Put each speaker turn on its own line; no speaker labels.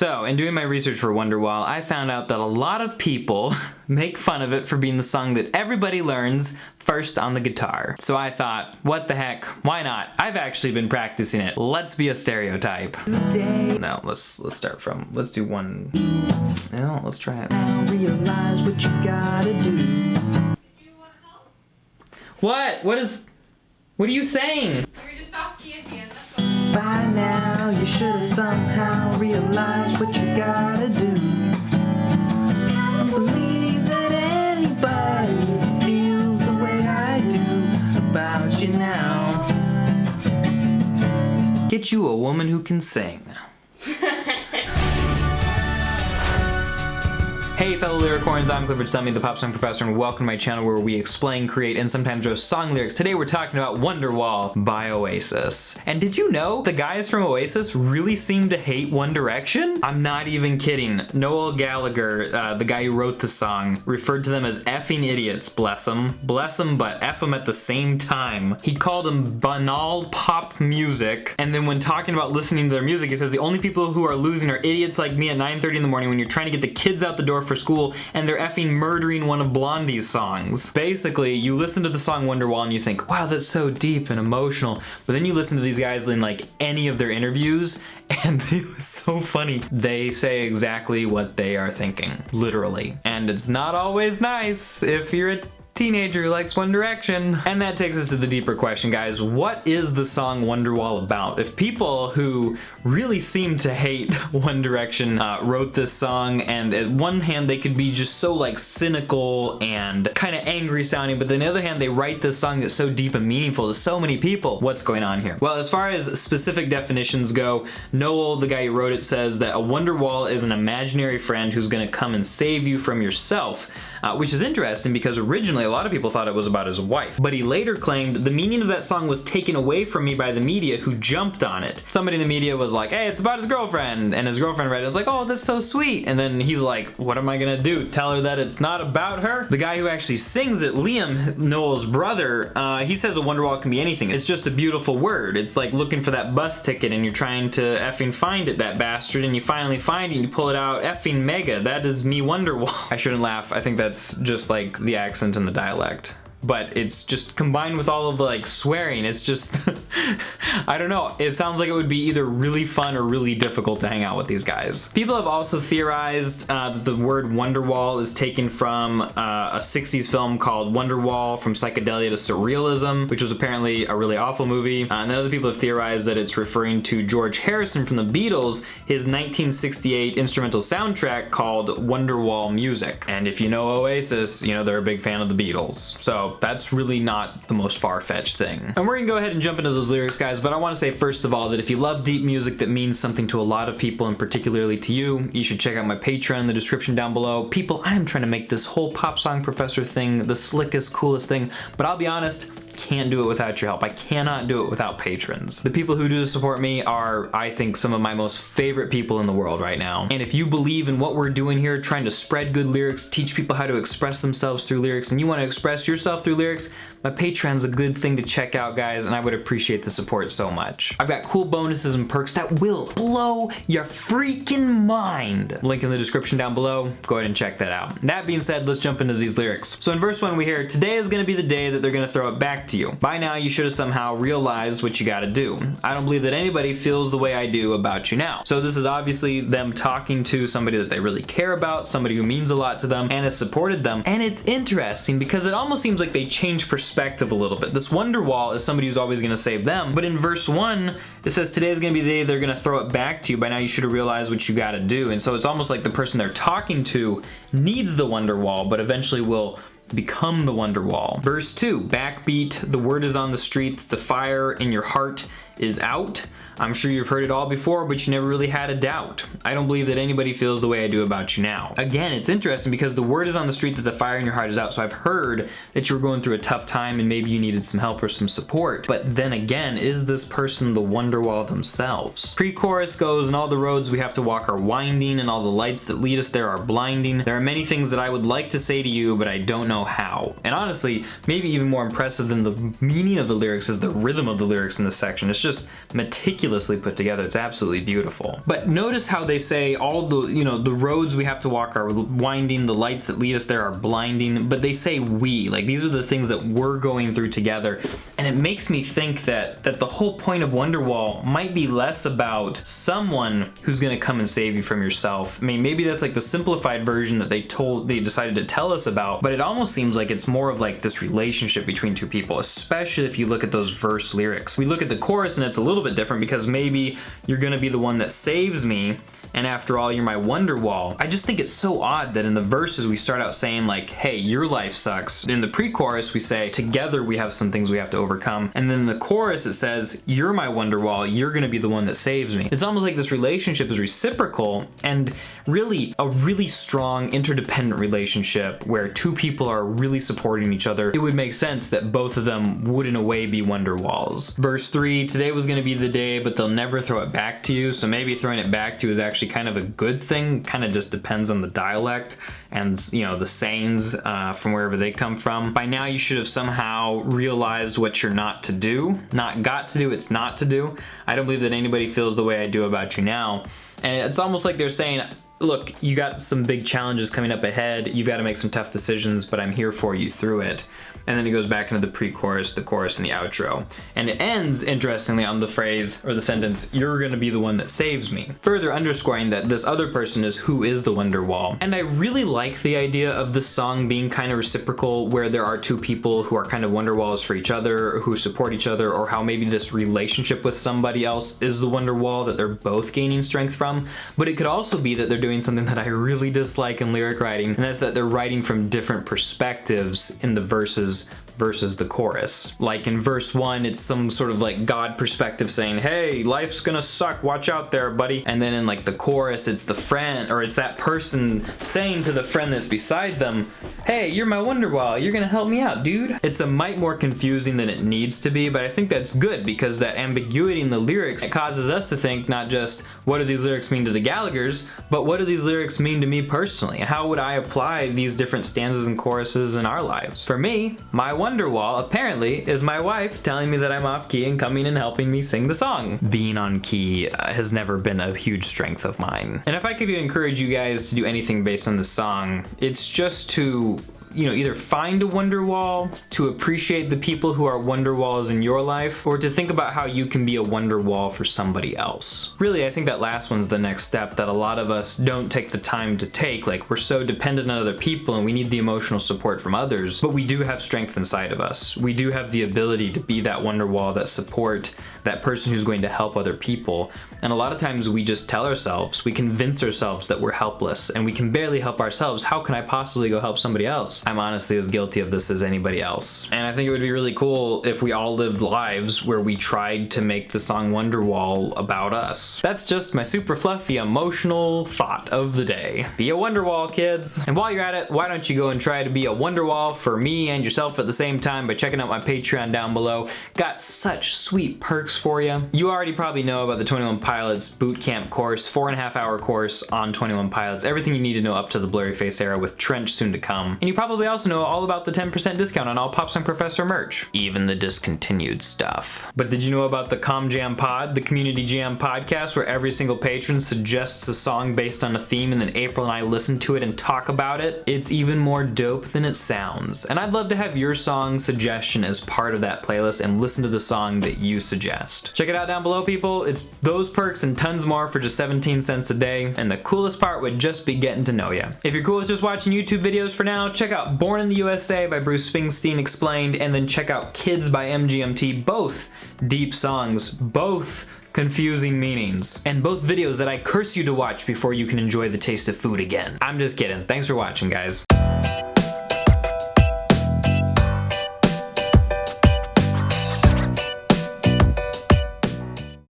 So, in doing my research for Wonderwall, I found out that a lot of people make fun of it for being the song that everybody learns first on the guitar. So I thought, what the heck, why not? I've actually been practicing it. Let's be a stereotype. No, let's start from, let's do one. No, let's try it.
Now realize what you gotta do.
What? What are you saying?
You were just off key at the end, that's all.
By now you should have somehow realized what you gotta do. I don't believe that anybody feels the way I do about you now.
Get you a woman who can sing. Hey fellow Lyricorns, I'm Clifford Stummy, the Pop Song Professor, and welcome to my channel where we explain, create, and sometimes roast song lyrics. Today we're talking about Wonderwall by Oasis. And did you know the guys from Oasis really seem to hate One Direction? I'm not even kidding. Noel Gallagher, the guy who wrote the song, referred to them as effing idiots, bless them. Bless them, but F them at the same time. He called them banal pop music, and then when talking about listening to their music, he says the only people who are losing are idiots like me at 9:30 in the morning when you're trying to get the kids out the door for school and they're effing murdering one of Blondie's songs. Basically, you listen to the song Wonderwall and you think, wow, that's so deep and emotional. But then you listen to these guys in like any of their interviews and it's so funny. They say exactly what they are thinking, literally. And it's not always nice if you're a teenager who likes One Direction. And that takes us to the deeper question, guys. What is the song Wonderwall about? If people who really seem to hate One Direction wrote this song, and at one hand they could be just so like cynical and kind of angry sounding, but on the other hand they write this song that's so deep and meaningful to so many people. What's going on here? Well, as far as specific definitions go, Noel, the guy who wrote it, says that a Wonderwall is an imaginary friend who's gonna come and save you from yourself, which is interesting because originally a lot of people thought it was about his wife, but he later claimed the meaning of that song was taken away from me by the media who jumped on it. Somebody in the media was like, hey, it's about his girlfriend, and his girlfriend read it and was like, oh, that's so sweet, and then he's like, what am I gonna do? Tell her that it's not about her? The guy who actually sings it, Liam, Noel's brother, he says a Wonderwall can be anything. It's just a beautiful word. It's like looking for that bus ticket and you're trying to effing find it, that bastard, and you finally find it and you pull it out, effing mega, that is me Wonderwall. I shouldn't laugh, I think that's just like the accent and the dialect. But it's just combined with all of the like swearing, it's just, I don't know, it sounds like it would be either really fun or really difficult to hang out with these guys. People have also theorized that the word Wonderwall is taken from a 60s film called Wonderwall, From Psychedelia to Surrealism, which was apparently a really awful movie. And then other people have theorized that it's referring to George Harrison from the Beatles, his 1968 instrumental soundtrack called Wonderwall Music. And if you know Oasis, you know they're a big fan of the Beatles. So that's really not the most far-fetched thing. And we're gonna go ahead and jump into those lyrics, guys, but I wanna say first of all that if you love deep music that means something to a lot of people and particularly to you, you should check out my Patreon in the description down below. People, I am trying to make this whole Pop Song Professor thing the slickest, coolest thing, but I'll be honest, can't do it without your help. I cannot do it without patrons. The people who do support me are, I think, some of my most favorite people in the world right now. And if you believe in what we're doing here, trying to spread good lyrics, teach people how to express themselves through lyrics, and you want to express yourself through lyrics, my Patreon's a good thing to check out, guys, and I would appreciate the support so much. I've got cool bonuses and perks that will blow your freaking mind. Link in the description down below. Go ahead and check that out. That being said, let's jump into these lyrics. So in verse 1 we hear, today is gonna be the day that they're gonna throw it back to you. By now you should have somehow realized what you gotta do. I don't believe that anybody feels the way I do about you now. So this is obviously them talking to somebody that they really care about, somebody who means a lot to them and has supported them. And it's interesting because it almost seems like they change perspective a little bit. This Wonderwall is somebody who's always gonna save them, but in verse 1 it says today's gonna be the day they're gonna throw it back to you. By now you should have realized what you gotta do. And so it's almost like the person they're talking to needs the Wonderwall, but eventually will become the Wonderwall. Verse 2, backbeat, the word is on the street, the fire in your heart is out. I'm sure you've heard it all before, but you never really had a doubt. I don't believe that anybody feels the way I do about you now. Again, it's interesting because the word is on the street that the fire in your heart is out, so I've heard that you were going through a tough time and maybe you needed some help or some support. But then again, is this person the Wonderwall themselves? Pre-chorus goes, and all the roads we have to walk are winding, and all the lights that lead us there are blinding. There are many things that I would like to say to you, but I don't know how. And honestly, maybe even more impressive than the meaning of the lyrics is the rhythm of the lyrics in this section. It's just meticulously put together. It's absolutely beautiful. But notice how they say all the, you know, the roads we have to walk are winding, the lights that lead us there are blinding, but they say we, like these are the things that we're going through together. And it makes me think that the whole point of Wonderwall might be less about someone who's gonna come and save you from yourself. I mean, maybe that's like the simplified version that they decided to tell us about, but it almost seems like it's more of like this relationship between two people, especially if you look at those verse lyrics. We look at the chorus and it's a little bit different because maybe you're gonna be the one that saves me, and after all, you're my Wonderwall. I just think it's so odd that in the verses we start out saying like, hey, your life sucks. In the pre-chorus we say, together we have some things we have to overcome. And then in the chorus it says, you're my Wonderwall, you're gonna be the one that saves me. It's almost like this relationship is reciprocal and really a really strong interdependent relationship where two people are really supporting each other. It would make sense that both of them would in a way be Wonderwalls. Verse 3, today was gonna be the day, but they'll never throw it back to you. So maybe throwing it back to you is actually kind of a good thing. Kind of just depends on the dialect and, you know, the sayings from wherever they come from. By now you should have somehow realized what you're not to do. Not got to do, it's not to do. I don't believe that anybody feels the way I do about you now. And it's almost like they're saying, look, you got some big challenges coming up ahead. You've got to make some tough decisions, but I'm here for you through it. And then it goes back into the pre-chorus, the chorus, and the outro. And it ends, interestingly, on the phrase or the sentence, you're gonna be the one that saves me. Further underscoring that this other person is who is the Wonderwall. And I really like the idea of the song being kind of reciprocal, where there are two people who are kind of Wonderwalls for each other, who support each other, or how maybe this relationship with somebody else is the Wonderwall that they're both gaining strength from. But it could also be that they're doing something that I really dislike in lyric writing, and that's that they're writing from different perspectives in the verses versus the chorus. Like in verse 1, it's some sort of like God perspective saying, hey, life's gonna suck, watch out there, buddy. And then in like the chorus, it's the friend, or it's that person saying to the friend that's beside them, hey, you're my Wonderwall, you're gonna help me out, dude. It's a mite more confusing than it needs to be, but I think that's good because that ambiguity in the lyrics, it causes us to think not just what do these lyrics mean to the Gallaghers, but what do these lyrics mean to me personally? And how would I apply these different stanzas and choruses in our lives? For me, my Wonderwall apparently is my wife telling me that I'm off key and coming and helping me sing the song. Being on key has never been a huge strength of mine. And if I could encourage you guys to do anything based on this song, it's just to, you know, either find a Wonderwall, to appreciate the people who are Wonderwalls in your life, or to think about how you can be a Wonderwall for somebody else. Really, I think that last one's the next step that a lot of us don't take the time to take. Like, we're so dependent on other people and we need the emotional support from others, but we do have strength inside of us. We do have the ability to be that Wonderwall, that support, that person who's going to help other people. And a lot of times we just tell ourselves, we convince ourselves that we're helpless and we can barely help ourselves. How can I possibly go help somebody else? I'm honestly as guilty of this as anybody else. And I think it would be really cool if we all lived lives where we tried to make the song Wonderwall about us. That's just my super fluffy emotional thought of the day. Be a Wonderwall, kids. And while you're at it, why don't you go and try to be a Wonderwall for me and yourself at the same time by checking out my Patreon down below. Got such sweet perks for you. You already probably know about the 21 Pilots bootcamp course, 4.5-hour course on 21 Pilots. Everything you need to know up to the Blurryface era with Trench soon to come. And you probably also know all about the 10% discount on all Pop Song Professor merch, even the discontinued stuff. But did you know about the Com Jam Pod, the Community Jam podcast, where every single patron suggests a song based on a theme and then April and I listen to it and talk about it? It's even more dope than it sounds. And I'd love to have your song suggestion as part of that playlist and listen to the song that you suggest. Check it out down below, people. It's those perks and tons more for just 17 cents a day. And the coolest part would just be getting to know you. If you're cool with just watching YouTube videos for now, check out Born in the USA by Bruce Springsteen Explained, and then check out Kids by MGMT, both deep songs, both confusing meanings, and both videos that I curse you to watch before you can enjoy the taste of food again. I'm just kidding. Thanks for watching, guys.